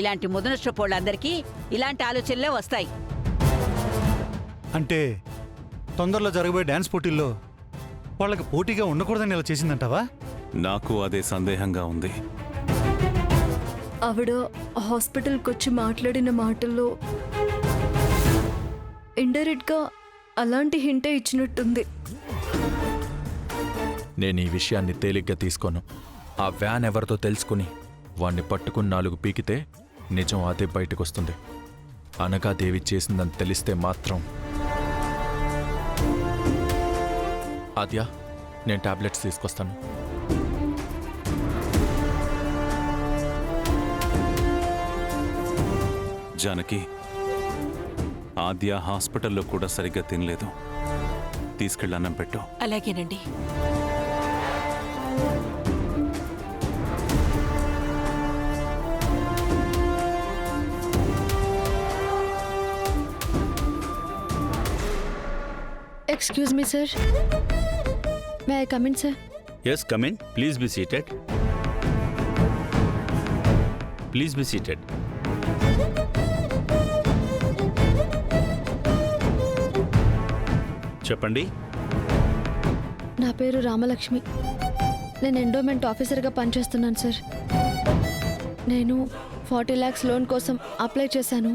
ఇలాంటి ముదనష్టపోళ్ళందరికీ ఇలాంటి ఆలోచనలే వస్తాయి. అంటే తొందరలో జరగబోయే డాన్స్ పోటీల్లో వాళ్ళకి పోటీగా ఉండకూడదని ఇలా చేసిందంటావా? నాకు అదే సందేహంగా ఉంది. ఆవిడ హాస్పిటల్కి వచ్చి మాట్లాడిన మాటల్లో ఇండైరెక్ట్గా అలాంటి హింటే ఇచ్చినట్టుంది. నేను ఈ విషయాన్ని తేలిగ్గా తీసుకోను. ఆ వ్యాన్ ఎవరితో తెలుసుకుని వాణ్ణి పట్టుకుని 4 పీకితే నిజం అదే బయటకొస్తుంది. అనగాదేవి చేసిందని తెలిస్తే మాత్రం. ఆద్య, నేను టాబ్లెట్స్ తీసుకొస్తాను. జానకి, ఆద్య హాస్పిటల్లో కూడా సరిగ్గా తినలేదు. తీసుకెళ్ళి అన్నం పెట్టు. అలాగేనండి. Excuse me, sir. May I come in, sir? Yes, come in. Please be seated. Please be seated. చెప్పండి. నా పేరు రామలక్ష్మి. నేను ఎండోమెంట్ ఆఫీసర్గా పనిచేస్తున్నాను, సార్. నేను 40 lakhs లోన్ కోసం అప్లై చేశాను.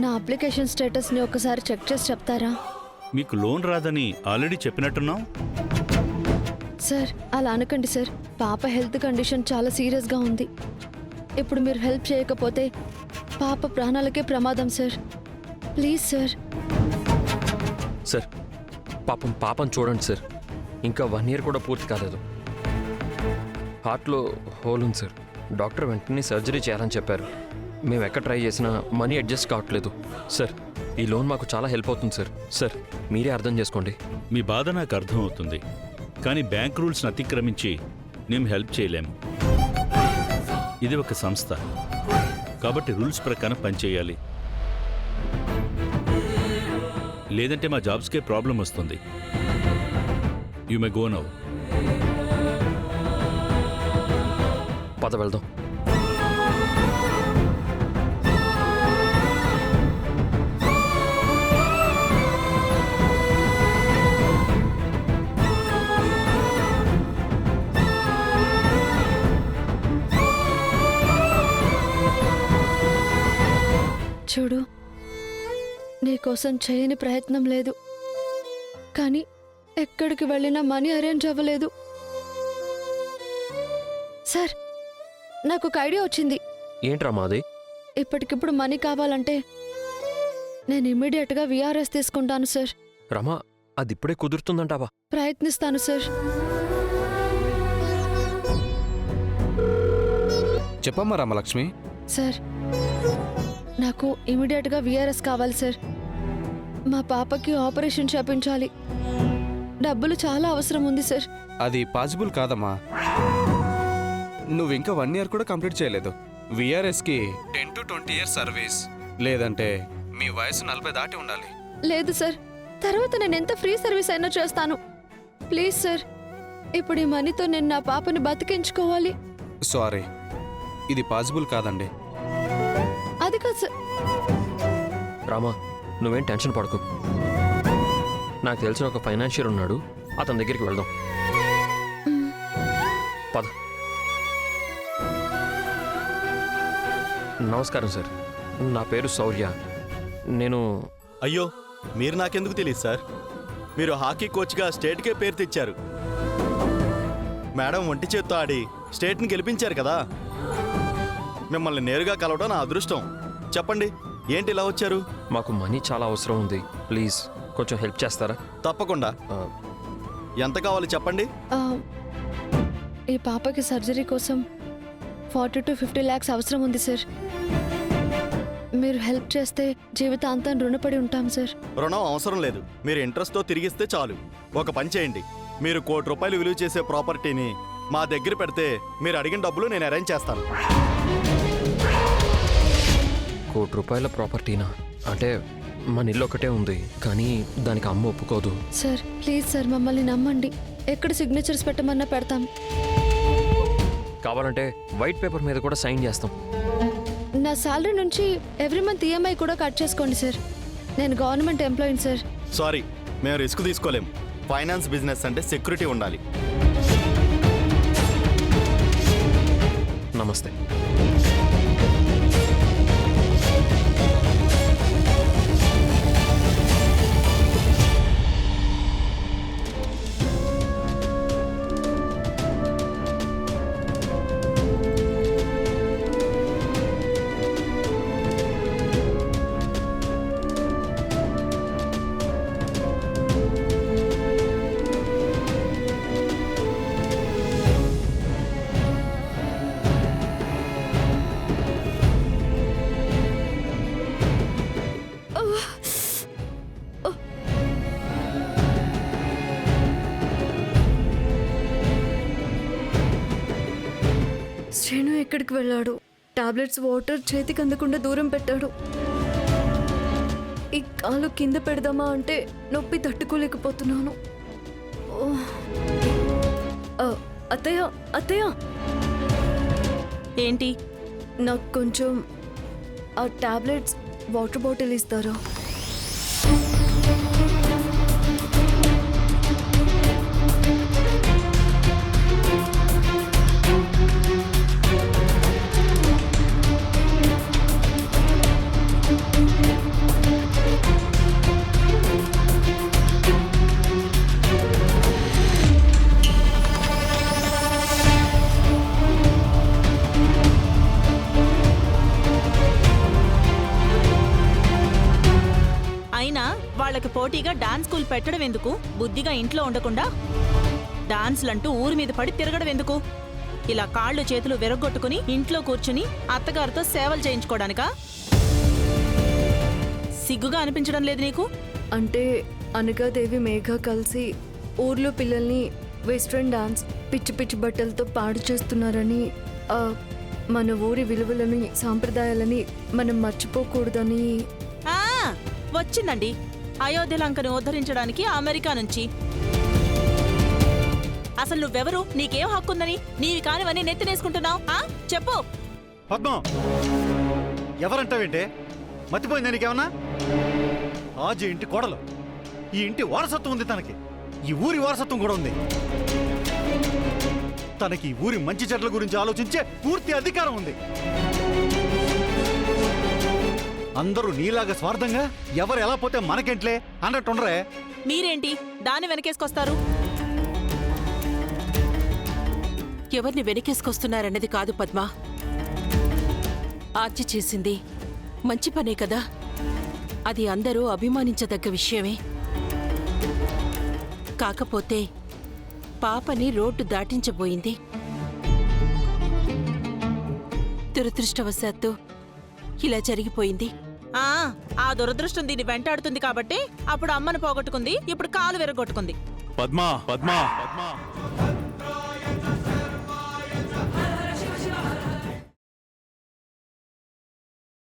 నా అప్లికేషన్ స్టేటస్ని ఒకసారి చెక్ చేసి చెప్తారా? మీకు లోన్ రాదని ఆల్రెడీ చెప్పినట్టున్నాం. సార్, అలా అనకండి సార్. పాప హెల్త్ కండిషన్ చాలా సీరియస్గా ఉంది. ఇప్పుడు మీరు హెల్ప్ చేయకపోతే పాప ప్రాణాలకే ప్రమాదం, సార్. Please sir. సార్, పాపం చూడండి సార్. ఇంకా 1 year కూడా పూర్తి కాలేదు. హార్ట్లో హోల్ ఉంది సార్. డాక్టర్ వెంటనే సర్జరీ చేయాలని చెప్పారు. మేము ఎక్కడ ట్రై చేసినా మనీ అడ్జస్ట్ కావట్లేదు. సార్, ఈ లోన్ మాకు చాలా హెల్ప్ అవుతుంది సార్. సార్, మీరే అర్థం చేసుకోండి. మీ బాధ నాకు అర్థం అవుతుంది, కానీ బ్యాంక్ రూల్స్ని అతిక్రమించి మేము హెల్ప్ చేయలేము. ఇది ఒక సంస్థ కాబట్టి రూల్స్ ప్రకారం పనిచేయాలి. లేదంటే మా జాబ్స్కే ప్రాబ్లం వస్తుంది. You may go now. పద వెళ్దాం. చూడు, నీకోసం చేయని ప్రయత్నం లేదు, కానీ ఎక్కడికి వెళ్ళినా మనీ అరేంజ్ అవ్వలేదు. సార్, నాకు ఒక ఐడియా వచ్చింది. ఏంట్రా మాది? ఇప్పటికిప్పుడు మనీ కావాలంటే నేను ఇమ్మీడియట్గా విఆర్ఎస్ తీసుకుంటాను, సార్. రమా, అది ఇప్పుడే కుదురుతుందంటావా? ప్రయత్నిస్తాను, సార్. చెప్పమ్మా రామలక్ష్మి. సార్, నాకు ఇమీడియట్గా విఆర్ఎస్ కావాలి, సార్. మా పాపకి ఆపరేషన్ చేపించాలి. డబ్బులు చాలా అవసరం ఉంది, సార్. అది పాసిబుల్ కాదమ్మా. నువ్వు ఇంకా 1 year కూడా కంప్లీట్ చేయలేదు. విఆర్ఎస్కి 10 to 20 years సర్వీస్, లేదంటే మీ వయసు 40 దాటి ఉండాలి. లేదు సార్, తర్వాత నేను ఎంత ఫ్రీ సర్వీస్ అయినా చేస్తాను. ప్లీజ్ సార్, ఇప్పుడు ఈ మనీతో నేను నా పాపని బతికించుకోవాలి. సారీ, ఇది పాసిబుల్ కాదండి. అది కాదు సార్. రామా, నువ్వేం టెన్షన్ పడకు. నాకు తెలిసిన ఒక ఫైనాన్షియర్ ఉన్నాడు, అతని దగ్గరికి వెళ్దాం. పద. నమస్కారం సార్, నా పేరు శౌర్య. నేను... అయ్యో, మీరు నాకెందుకు తెలియదు సార్? మీరు హాకీ కోచ్గా స్టేట్కే పేరు తెచ్చారు. మేడం ఒంటి చేత్తో ఆడి స్టేట్ని గెలిపించారు కదా. మిమ్మల్ని నేరుగా కలవడం నా అదృష్టం. చెప్పండి, ఏంటి ఇలా వచ్చారు? మాకు మనీ చాలా అవసరం ఉంది, ప్లీజ్ కొంచెం హెల్ప్ చేస్తారా? తప్పకుండా. ఎంత కావాలి చెప్పండి. ఈ పాపకి సర్జరీ కోసం 40 to 50 lakhs అవసరం ఉంది, సార్. మీరు హెల్ప్ చేస్తే జీవితాంతం రుణపడి ఉంటాం, సార్. రుణం అవసరం లేదు, మీరు ఇంట్రెస్ట్తో తిరిగిస్తే చాలు. ఒక పని చేయండి, మీరు ₹1 కోటి విలువ చేసే ప్రాపర్టీని మా దగ్గర పెడితే మీరు అడిగిన డబ్బులు నేను అరేంజ్ చేస్తాను. ₹1 కోటి ప్రాపర్టీనా? అంటే మన ఇల్లు ఒకటే ఉంది, కానీ దానికి అమ్మ ఒప్పుకోదు. సార్, ప్లీజ్ సార్, మమ్మల్ని నమ్మండి. ఎక్కడ సిగ్నేచర్స్ పెట్టమన్నా పెడతాం. కావాలంటే వైట్ పేపర్ మీద కూడా సైన్ చేస్తాం. నా శాలరీ నుంచి ఎవ్రీ మంత్ ఈఎంఐ కూడా కట్ చేసుకోండి సార్. నేను గవర్నమెంట్ ఎంప్లాయీని సార్. సారీ, మేము రిస్క్ తీసుకోలేం. ఫైనాన్స్ బిజినెస్ అంటే సెక్యూరిటీ ఉండాలి. నమస్తే. శ్రీను ఎక్కడికి వెళ్ళాడు? టాబ్లెట్స్ వాటర్ చేతికి అందకుండా దూరం పెట్టాడు. ఈ కాలు కింద పెడదామా అంటే నొప్పి తట్టుకోలేకపోతున్నాను. ఓ. అత్తయ్య అత్తయ్య, ఏంటి? నాకు కొంచెం ఆ టాబ్లెట్స్ వాటర్ బాటిల్ ఇస్తారా? అయినా వాళ్ళకి పోటీగా డాన్స్ స్కూల్ పెట్టడం ఎందుకు? బుద్ధిగా ఇంట్లో ఉండకుండా డాన్స్లంటూ ఊరి మీద పడి తిరగడం ఎందుకు? ఇలా కాళ్ళు చేతులు విరగొట్టుకుని ఇంట్లో కూర్చుని అత్తగారితో సేవలు చేయించుకోవడానికా? సిగ్గుగా అనిపించడం లేదు నీకు? అంటే అనగాదేవి మేఘ కలిసి ఊర్లో పిల్లల్ని వెస్ట్రన్ డాన్స్ పిచ్చి పిచ్చి బట్టలతో పాడు చేస్తున్నారని, మన ఊరి విలువలని సాంప్రదాయాలని మనం మర్చిపోకూడదని. ఆ వచ్చిందండి అయోధ్య లంకను ఉద్ధరించడానికి అమెరికా నుంచి. అసలు నువ్వెవరు? నీకేం హక్కుందని నీవి కానివన్నీ నెత్తినేసుకుంటున్నావు? చెప్పు. పద్మం, ఎవరంటావేంటే? మతిపోయిందా నీకేమన్నా? ఆజీ ఇంటి కోడలు. ఈ ఇంటి వారసత్వం ఉంది తనకి. ఈ ఊరి వారసత్వం కూడా ఉంది. తనకి ఈ ఊరి మంచి చెట్ల గురించి ఆలోచించే పూర్తి అధికారం ఉంది. అందరూ నీలాగా స్వార్థంగా ఎవరు ఎలా పోతే మనకేంట్లే అన్నట్టుండరే. మీరేంటి దాన్ని వెనకేసుకొస్తారు? ఎవరిని వెనకేసుకొస్తున్నారన్నది కాదు పద్మ. ఆర్చి చేసింది మంచి పనే కదా, అది అందరూ అభిమానించదగ్గ విషయమే. కాకపోతే పాపని రోడ్డు దాటించబోయింది. దురదృష్టవశాత్తు ఇలా జరిగిపోయింది. ఆ దురదృష్టం దీన్ని వెంటాడుతుంది కాబట్టి అప్పుడు అమ్మను పోగొట్టుకుంది, ఇప్పుడు కాలు విరగొట్టుకుంది. పద్మా పద్మా పద్మా